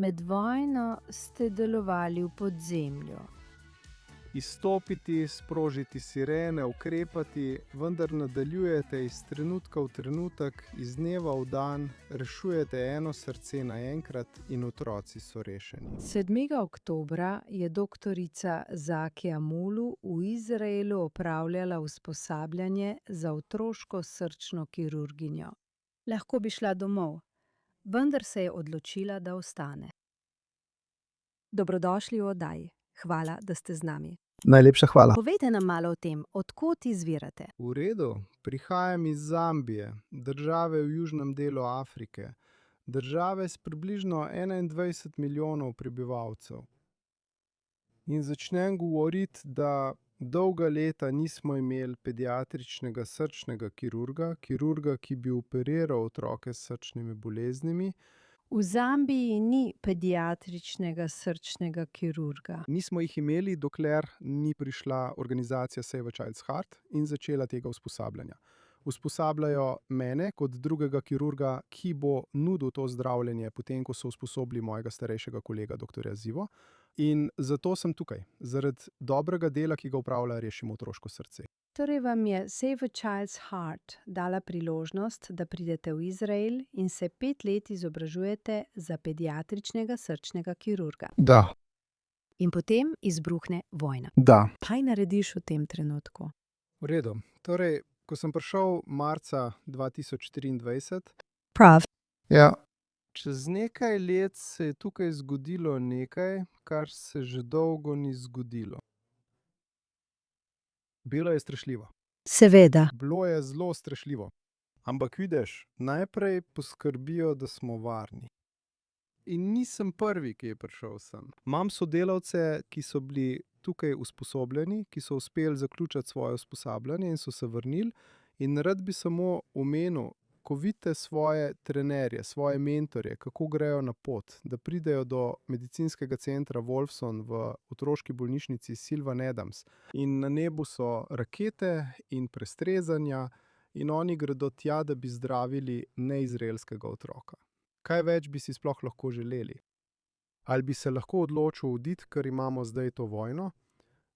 Med vojno ste delovali v podzemlju. Izstopiti, sprožiti sirene, ukrepati, vendar nadaljujete iz trenutka v trenutek, iz dneva v dan, rešujete eno srce naenkrat in otroci so rešeni. 7. oktobra je doktorica Zakija Mulu v Izraelu opravljala usposabljanje za otroško srčno kirurginjo. Lahko bi šla domov, vendar se je odločila, da ostane. Dobrodošli v oddaji. Hvala, da ste z nami. Najlepša hvala. Povejte nam malo o tem, od kod izvirate. V redu, prihajam iz Zambije, države v južnem delu Afrike, države s približno 21 milijonov prebivalcev. In začnem govoriti, da dolga leta nismo imeli pediatričnega srčnega kirurga, ki bi operiral otroke s srčnimi boleznimi. V Zambiji ni pediatričnega srčnega kirurga. Nismo jih imeli, dokler ni prišla organizacija Save a Child's Heart in začela tega usposabljanja. Usposabljajo mene kot drugega kirurga, ki bo nudil to zdravljenje, potem ko so usposobili mojega starejšega kolega, dr. Zivo. In zato sem tukaj, zaradi dobrega dela, ki ga opravlja Rešimo otroško srce. Torej vam je Save a Child's Heart dala priložnost, da pridete v Izrael in se 5 let izobražujete za pediatričnega srčnega kirurga. Da. In potem izbruhne vojna. Da. Kaj narediš v tem trenutku? V redu. Torej, ko sem prišel marca 2023, Prav. ja, čez nekaj let se je tukaj zgodilo nekaj, kar se že dolgo ni zgodilo. Bilo je strašljivo. Seveda. Bilo je zelo strašljivo. Ampak vidiš, najprej poskrbijo, da smo varni. In nisem prvi, ki je prišel sem. Imam sodelavce, ki so bili tukaj usposobljeni, ki so uspeli zaključiti svoje usposabljanje in so se vrnili. In rad bi samo omenil, ko vidite svoje trenerje, svoje mentorje, kako grejo na pot, da pridejo do medicinskega centra Wolfson v otroški bolnišnici Sylvan Adams. In na nebu so rakete in prestrezanja in oni gredo tja, da bi zdravili neizraelskega otroka. Kaj več bi si sploh lahko želeli? Ali bi se lahko odločil oditi, ker imamo zdaj to vojno?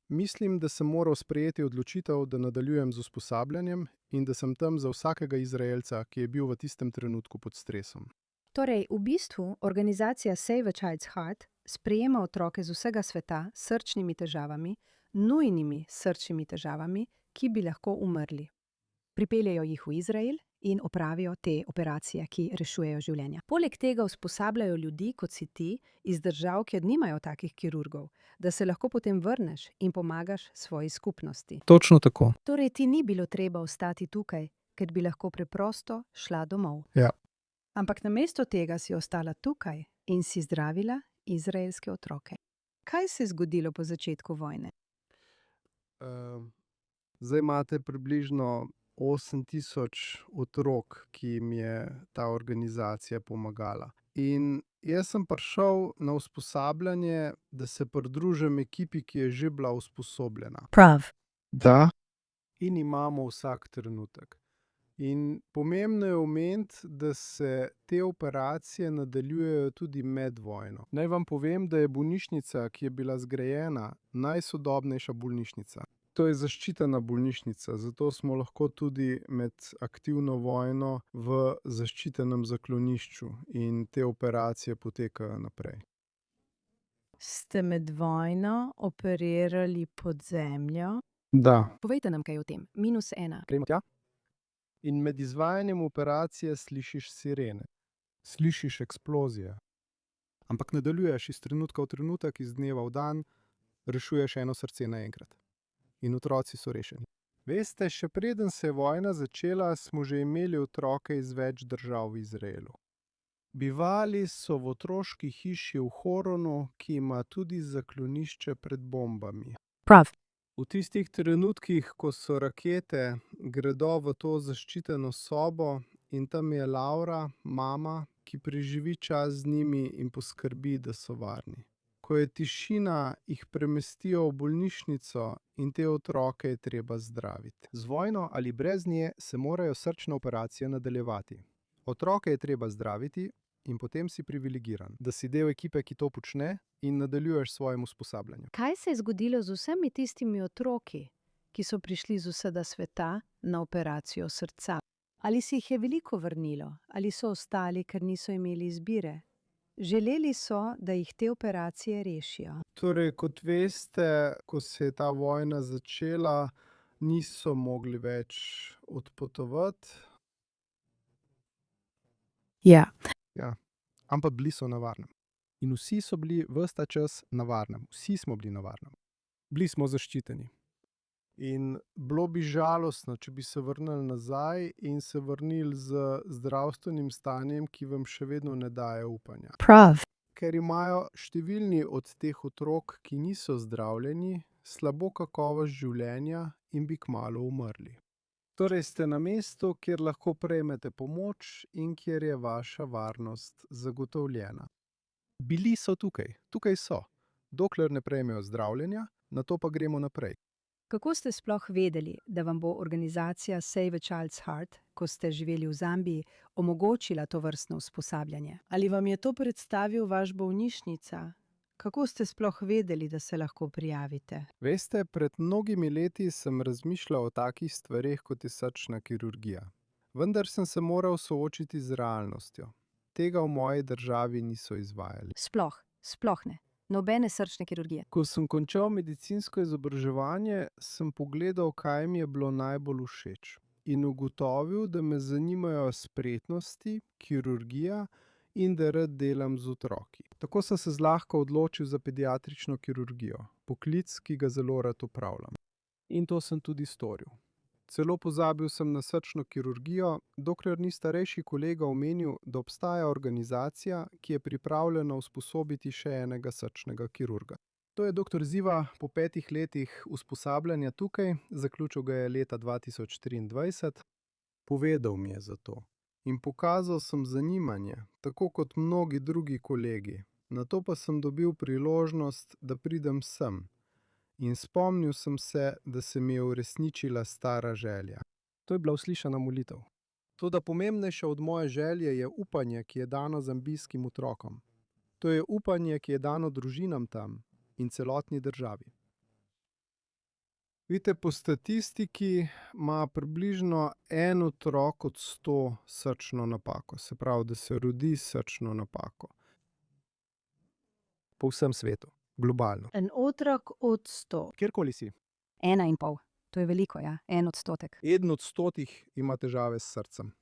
Mislim, da sem moral sprejeti odločitev, da nadaljujem z usposabljanjem in da sem tam za vsakega Izraelca, ki je bil v tistem trenutku pod stresom. Torej, v bistvu organizacija Save a Child's Heart sprejema otroke z vsega sveta s srčnimi težavami, nujnimi srčnimi težavami, ki bi lahko umrli. Pripeljejo jih v Izrael in opravijo te operacije, ki rešujejo življenja. Poleg tega usposabljajo ljudi, kot si ti, iz držav, kjer nimajo takih kirurgov, da se lahko potem vrneš in pomagaš svoji skupnosti. Točno tako. Torej, ti ni bilo treba ostati tukaj, ker bi lahko preprosto šla domov. Ja. Ampak namesto tega si ostala tukaj in si zdravila izraelske otroke. Kaj se je zgodilo po začetku vojne? Zdaj imate približno 8,000 otrok, ki jim je ta organizacija pomagala. In jaz sem prišel na usposabljanje, da se pridružim ekipi, ki je že bila usposobljena. Prav. Da. In imamo vsak trenutek. In pomembno je omeniti, da se te operacije nadaljujejo tudi med vojno. Naj vam povem, da je bolnišnica, ki je bila zgrajena, najsodobnejša bolnišnica. To je zaščitena bolnišnica, zato smo lahko tudi med aktivno vojno v zaščitenem zaklonišču in te operacije potekajo naprej. Ste med vojno operirali pod zemljo? Da. Povejte nam kaj o tem. -1. Gremo tja. In med izvajanjem operacije slišiš sirene, slišiš eksplozije. Ampak nadaljuješ iz trenutka v trenutek, iz dneva v dan, rešuješ eno srce naenkrat. In otroci so rešeni. Veste, še preden se je vojna začela, smo že imeli otroke iz več držav v Izraelu. Bivali so v otroški hiši v Horonu, ki ima tudi zaklonišče pred bombami. Prav. V tistih trenutkih, ko so rakete, gredo v to zaščiteno sobo in tam je Laura, mama, ki preživi čas z njimi in poskrbi, da so varni. Ko je tišina, jih premestijo v bolnišnico in te otroke je treba zdraviti. Z vojno ali brez nje se morajo srčne operacije nadaljevati. Otroke je treba zdraviti in potem si privilegiran, da si del ekipe, ki to počne in nadaljuješ s svojim usposabljanjem. Kaj se je zgodilo z vsemi tistimi otroki, ki so prišli z vsega sveta na operacijo srca? Ali si jih je veliko vrnilo, ali so ostali, ker niso imeli izbire? Želeli so, da jih te operacije rešijo. Torej, kot veste, ko se je ta vojna začela, niso mogli več odpotovati. Ja. Ja, ampak bili so na varnem. In vsi so bili ves ta čas na varnem. Vsi smo bili na varnem. Bili smo zaščiteni. In bilo bi žalostno, če bi se vrnili nazaj in se vrnili z zdravstvenim stanjem, ki vam še vedno ne daje upanja. Prav. Ker imajo številni od teh otrok, ki niso zdravljeni, slabo kakovost življenja in bi kmalu umrli. Torej ste na mestu, kjer lahko prejmete pomoč in kjer je vaša varnost zagotovljena. Bili so tukaj so, dokler ne prejmejo zdravljenja, nato pa gremo naprej. Kako ste sploh vedeli, da vam bo organizacija Save a Child's Heart, ko ste živeli v Zambiji, omogočila to vrstno usposabljanje? Ali vam je to predstavil vaš bolnišnica? Kako ste sploh vedeli, da se lahko prijavite? Veste, pred mnogimi leti sem razmišljal o takih stvareh, kot je srčna kirurgija. Vendar sem se moral soočiti z realnostjo. Tega v moji državi niso izvajali. Sploh ne. Nobene srčne kirurgije. Ko sem končal medicinsko izobraževanje, sem pogledal, kaj mi je bilo najbolj všeč. In ugotovil, da me zanimajo spretnosti, kirurgija in da rad delam z otroki. Tako sem se zlahka odločil za pediatrično kirurgijo, poklic, ki ga zelo rad opravljam. In to sem tudi storil. Celo pozabil sem na srčno kirurgijo, dokler ni starejši kolega omenil, da obstaja organizacija, ki je pripravljena usposobiti še enega srčnega kirurga. To je dr. Ziva po 5 letih usposabljanja tukaj, zaključil ga je leta 2023. Povedal mi je za to in pokazal sem zanimanje, tako kot mnogi drugi kolegi. Nato pa sem dobil priložnost, da pridem sem. In spomnil sem se, da se mi je uresničila stara želja. To je bila uslišana molitev. Toda pomembnejše od moje želje je upanje, ki je dano zambijskim otrokom. To je upanje, ki je dano družinam tam in celotni državi. Vidite, po statistiki ima približno en otrok od 100 srčno napako. Se pravi, da se rodi s srčno napako. Po vsem svetu. Globalno. En otrok od 100. Kjerkoli si. 1,5. To je veliko, ja? 1%. 1 od 100 ima težave s srcem.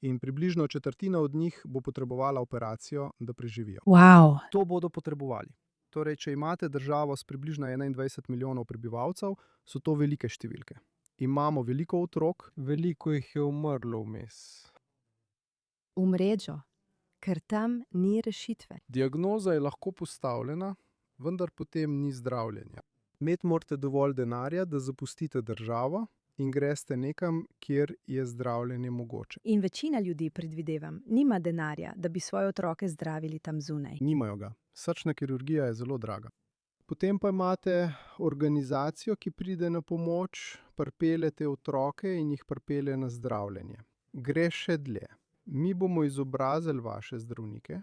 In približno četrtina od njih bo potrebovala operacijo, da preživijo. Wow. To bodo potrebovali. Torej, če imate državo s približno 21 milijonov prebivalcev, so to velike številke. Imamo veliko otrok, veliko jih je umrlo vmes. V mrežo, ker tam ni rešitve. Diagnoza je lahko postavljena, vendar potem ni zdravljenja. Imeti morate dovolj denarja, da zapustite državo in greste nekam, kjer je zdravljenje mogoče. In večina ljudi, predvidevam, nima denarja, da bi svoje otroke zdravili tam zunaj. Nimajo ga. Srčna kirurgija je zelo draga. Potem pa imate organizacijo, ki pride na pomoč, pripelje te otroke in jih pripelje na zdravljenje. Gre še dlje. Mi bomo izobrazili vaše zdravnike,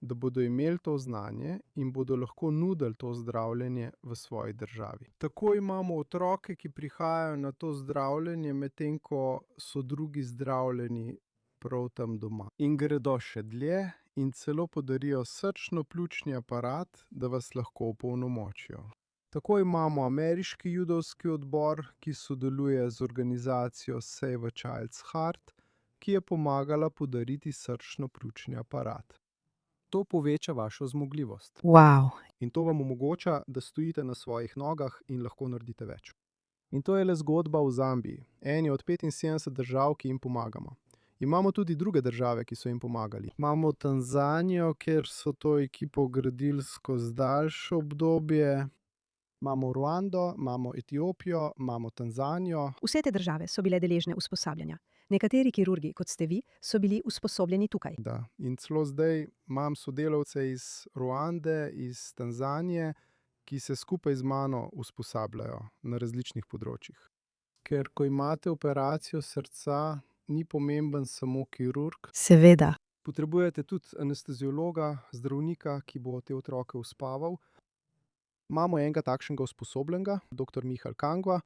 da bodo imeli to znanje in bodo lahko nudili to zdravljenje v svoji državi. Tako imamo otroke, ki prihajajo na to zdravljenje, medtem ko so drugi zdravljeni prav tam doma. In gredo še dlje in celo podarijo srčno-pljučni aparat, da vas lahko opolnomočijo. Tako imamo ameriški judovski odbor, ki sodeluje z organizacijo Save a Child's Heart, ki je pomagala podariti srčno-pljučni aparat. To poveča vašo zmogljivost. Wow. In to vam omogoča, da stojite na svojih nogah in lahko naredite več. In to je le zgodba v Zambiji, eni od 75 držav, ki jim pomagamo. Imamo tudi druge države, ki so jim pomagali. Imamo Tanzanijo, kjer so to ekipo gradili skozi daljše obdobje. Imamo Ruando, imamo Etiopijo, imamo Tanzanijo. Vse te države so bile deležne usposabljanja. Nekateri kirurgi, kot ste vi, so bili usposobljeni tukaj. Da, in celo zdaj imam sodelavce iz Ruande, iz Tanzanije, ki se skupaj z mano usposabljajo na različnih področjih. Ker ko imate operacijo srca, ni pomemben samo kirurg. Seveda. Potrebujete tudi anesteziologa, zdravnika, ki bo te otroke uspaval. Imamo enega takšnega usposobljenega, dr. Mihael Kangva.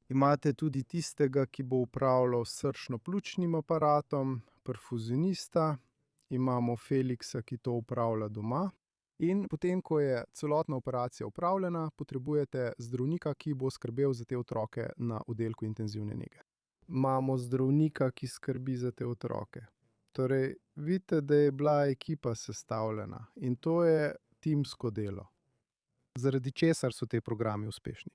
Imate tudi tistega, ki bo upravljal s srčno-pljučnim aparatom, perfuzionista. Imamo Feliksa, ki to upravlja doma. In potem, ko je celotna operacija opravljena, potrebujete zdravnika, ki bo skrbel za te otroke na oddelku intenzivne nege. Imamo zdravnika, ki skrbi za te otroke. Torej, vidite, da je bila ekipa sestavljena in to je timsko delo. Zaradi česar so te programi uspešni.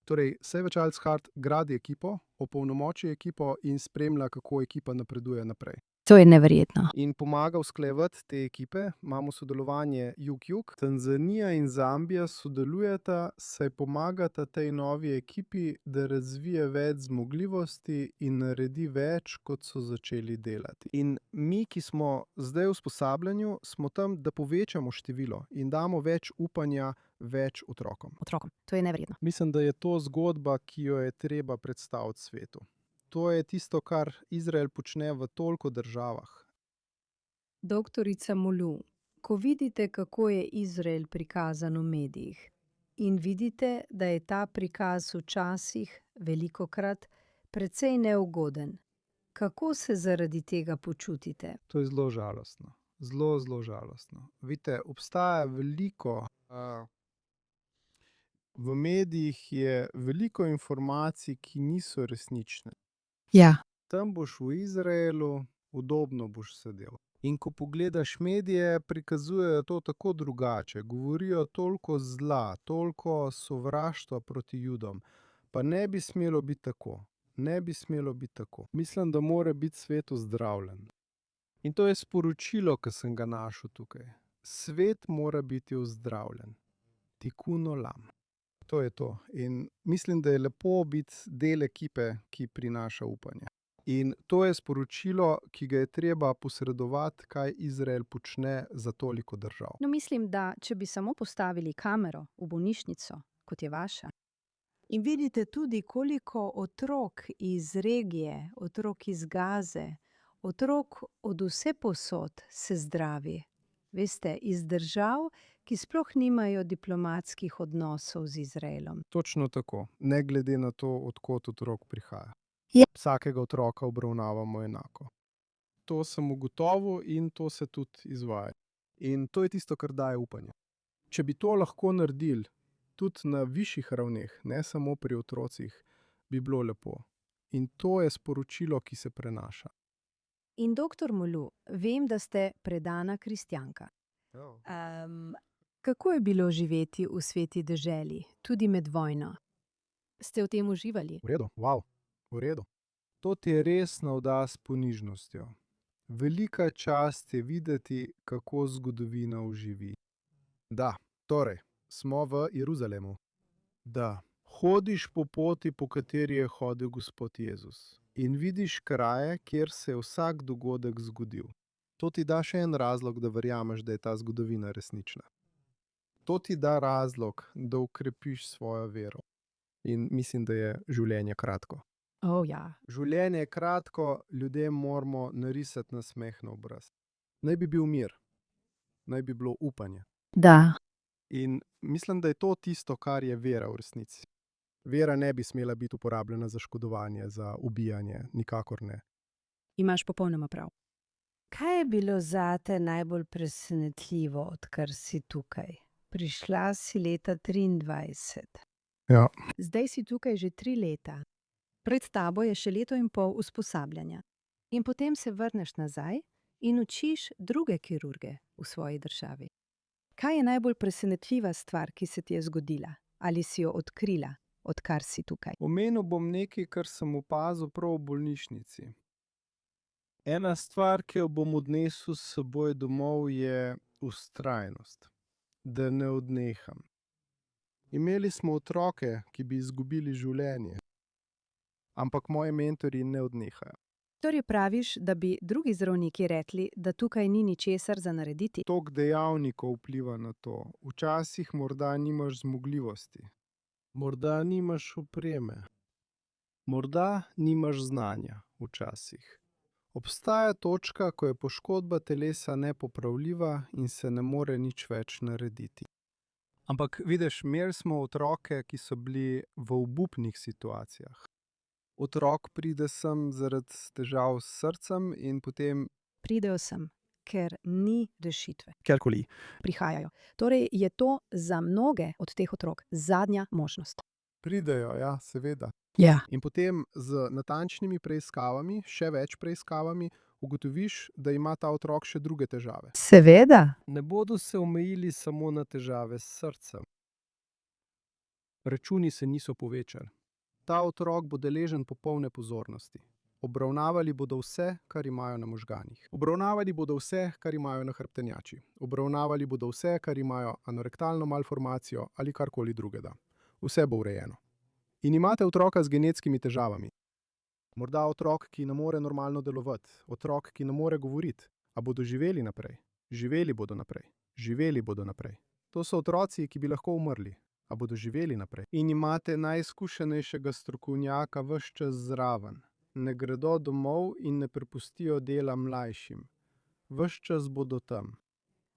Torej, Save a Child's Heart gradi ekipo, opolnomoči ekipo in spremlja, kako ekipa napreduje naprej. To je neverjetno. In pomaga usklajevati te ekipe. Imamo sodelovanje jug-jug. Tanzanija in Zambija sodelujeta, saj pomagata tej novi ekipi, da razvije več zmogljivosti in naredi več, kot so začeli delati. In mi, ki smo zdaj v usposabljanju, smo tam, da povečamo število in damo več upanja več otrokom. To je neverjetno. Mislim, da je to zgodba, ki jo je treba predstaviti svetu. To je tisto, kar Izrael počne v toliko državah. Doktorica Mulu, ko vidite, kako je Izrael prikazan v medijih in vidite, da je ta prikaz včasih, velikokrat, precej neugoden, kako se zaradi tega počutite? To je zelo žalostno. Zelo, zelo žalostno. Vidite, obstaja veliko, v medijih je veliko informacij, ki niso resnične. Ja. Tam boš v Izraelu, udobno boš sedel. In ko pogledaš medije, prikazujejo to tako drugače. Govorijo toliko zla, toliko sovraštva proti Judom. Pa ne bi smelo biti tako. Ne bi smelo biti tako. Mislim, da mora biti svet ozdravljen. In to je sporočilo, ki sem ga našel tukaj. Svet mora biti ozdravljen. Tikkun olam. To je to. In mislim, da je lepo biti del ekipe, ki prinaša upanje. In to je sporočilo, ki ga je treba posredovati, kaj Izrael počne za toliko držav. No, mislim, da če bi samo postavili kamero v bolnišnico, kot je vaša, in vidite tudi, koliko otrok iz regije, otrok iz Gaze, otrok od vsepovsod se zdravi. Veste, iz držav, ki sploh nimajo diplomatskih odnosov z Izraelom. Točno tako. Ne glede na to, od kod otrok prihaja. Ja. Vsakega otroka obravnavamo enako. To sem ugotovil in to se tudi izvaja. In to je tisto, kar daje upanje. Če bi to lahko naredili tudi na višjih ravneh, ne samo pri otrocih, bi bilo lepo. In to je sporočilo, ki se prenaša. In doktor Mulu, vem, da ste predana kristjanka. Kako je bilo živeti v sveti deželi, tudi med vojno? Ste v tem uživali? V redu, v redu. To ti je res navda s ponižnostjo. Velika čast je videti, kako zgodovina oživi. Da, torej, smo v Jeruzalemu. Da, hodiš po poti, po kateri je hodil Gospod Jezus. In vidiš kraje, kjer se je vsak dogodek zgodil. To ti da še en razlog, da verjameš, da je ta zgodovina resnična. To ti da razlog, da ukrepiš svojo vero. In mislim, da je življenje kratko. Ja. Življenje je kratko, ljudem moramo narisati nasmeh na obraz. Naj bi bil mir, naj bi bilo upanje. Da. In mislim, da je to tisto, kar je vera v resnici. Vera ne bi smela biti uporabljena za škodovanje, za ubijanje, nikakor ne. Imaš popolnoma prav. Kaj je bilo zate najbolj presenetljivo, odkar si tukaj? Prišla si leta 23. Ja. Zdaj si tukaj že 3 leta. Pred tabo je še leto in pol usposabljanja. In potem se vrneš nazaj in učiš druge kirurge v svoji državi. Kaj je najbolj presenetljiva stvar, ki se ti je zgodila? Ali si jo odkrila, odkar si tukaj? Omenil bom nekaj, kar sem opazil prav v bolnišnici. Ena stvar, ki jo bom odnesel s seboj domov, je vztrajnost. Da ne odneham. Imeli smo otroke, ki bi izgubili življenje. Ampak moji mentorji ne odnehajo. Torej praviš, da bi drugi zdravniki rekli, da tukaj ni ničesar za narediti? Toliko dejavnikov vpliva na to. Včasih morda nimaš zmogljivosti. Morda nimaš opreme. Morda nimaš znanja včasih. Obstaja točka, ko je poškodba telesa nepopravljiva in se ne more nič več narediti. Ampak vidiš, imeli smo otroke, ki so bili v obupnih situacijah. Otrok pride sem zaradi težav s srcem in potem Pridejo sem, ker ni rešitve. kjerkoli. Prihajajo. Torej je to za mnoge od teh otrok zadnja možnost. Pridejo, ja, seveda. Ja. In potem z natančnimi preiskavami, še več preiskavami, ugotoviš, da ima ta otrok še druge težave. Seveda. Ne bodo se omejili samo na težave s srcem. Računi se niso povečali. Ta otrok bo deležen popolne pozornosti. Obravnavali bodo vse, kar imajo na možganih. Obravnavali bodo vse, kar imajo na hrbtenjači. Obravnavali bodo vse, kar imajo anorektalno malformacijo ali karkoli drugega. Vse bo urejeno. In imate otroka z genetskimi težavami. Morda otrok, ki ne more normalno delovati, otrok, ki ne more govoriti. A bodo živeli naprej? Živeli bodo naprej. Živeli bodo naprej. To so otroci, ki bi lahko umrli. A bodo živeli naprej. In imate najizkušenejšega strokovnjaka ves čas zraven. Ne gredo domov in ne prepustijo dela mlajšim. Ves čas bodo tam.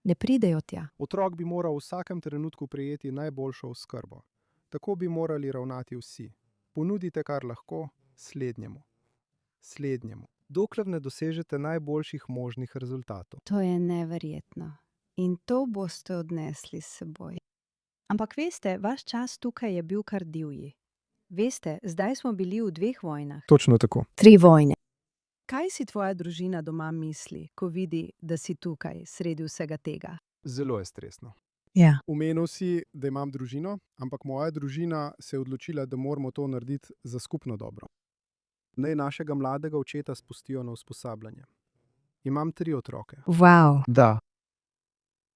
Ne pridejo tja. Otrok bi moral v vsakem trenutku prejeti najboljšo oskrbo. Tako bi morali ravnati vsi. Ponudite, kar lahko, slednjemu. Slednjemu. Dokler ne dosežete najboljših možnih rezultatov. To je neverjetno. In to boste odnesli s seboj. Ampak veste, vaš čas tukaj je bil kar divji. Veste, zdaj smo bili v 2 vojnah. Točno tako. 3 vojne. Kaj si tvoja družina doma misli, ko vidi, da si tukaj, sredi vsega tega? Zelo je stresno. Ja. Omenil si, da imam družino, ampak moja družina se je odločila, da moramo to narediti za skupno dobro. Naj našega mladega očeta spustijo na usposabljanje. Imam 3 otroke. Wow. Da.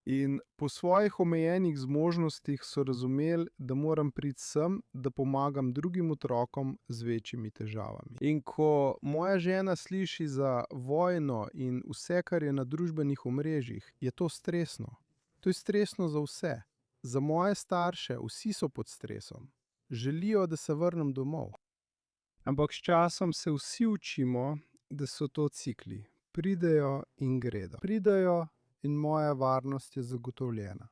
In po svojih omejenih zmožnostih so razumeli, da moram priti sem, da pomagam drugim otrokom z večjimi težavami. In ko moja žena sliši za vojno in vse, kar je na družbenih omrežjih, je to stresno. To je stresno za vse. Za moje starše, vsi so pod stresom. Želijo, da se vrnem domov. Ampak s časom se vsi učimo, da so to cikli. Pridejo in gredo. Pridejo in moja varnost je zagotovljena.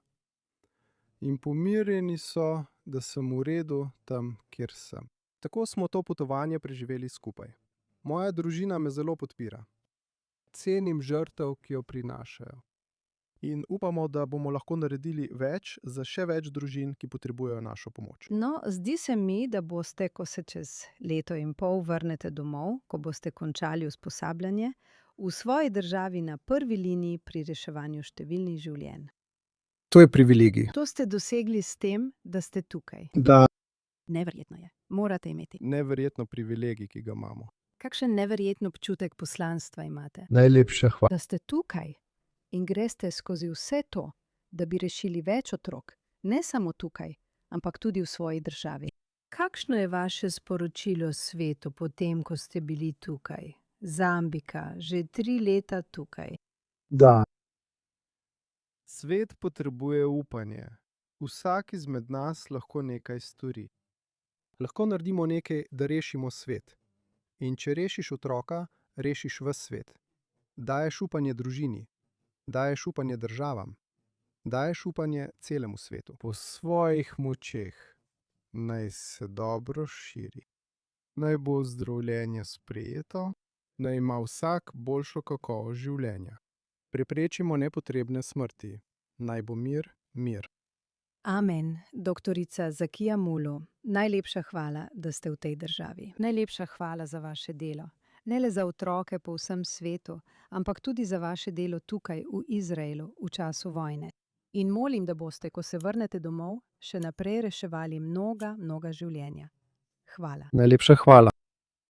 In pomirjeni so, da sem v redu tam, kjer sem. Tako smo to potovanje preživeli skupaj. Moja družina me zelo podpira. Cenim žrtev, ki jo prinašajo. In upamo, da bomo lahko naredili več za še več družin, ki potrebujejo našo pomoč. No, zdi se mi, da boste, ko se čez 1,5 leta vrnete domov, ko boste končali usposabljanje, v svoji državi na prvi liniji pri reševanju številnih življenj. To je privilegij. To ste dosegli s tem, da ste tukaj. Da. Neverjetno je. Morate imeti. Neverjetno privilegij, ki ga imamo. Kakšen neverjeten občutek poslanstva imate? Najlepša hvala. Da ste tukaj in greste skozi vse to, da bi rešili več otrok, ne samo tukaj, ampak tudi v svoji državi. Kakšno je vaše sporočilo svetu potem, ko ste bili tukaj? Zambika, že 3 leta tukaj. Da. Svet potrebuje upanje. Vsak izmed nas lahko nekaj stori. Lahko naredimo nekaj, da rešimo svet. In če rešiš otroka, rešiš ves svet. Daješ upanje družini. Daješ upanje državam. Daješ upanje celemu svetu. Po svojih močeh naj se dobro širi. Naj bo zdravljenje sprejeto. Naj ima vsak boljšo kakovost življenja. Preprečimo nepotrebne smrti. Naj bo mir, mir. Amen, doktorica Zakija Mulu. Najlepša hvala, da ste v tej državi. Najlepša hvala za vaše delo. Ne le za otroke po vsem svetu, ampak tudi za vaše delo tukaj v Izraelu v času vojne. In molim, da boste, ko se vrnete domov, še naprej reševali mnoga življenja. Hvala. Najlepša hvala.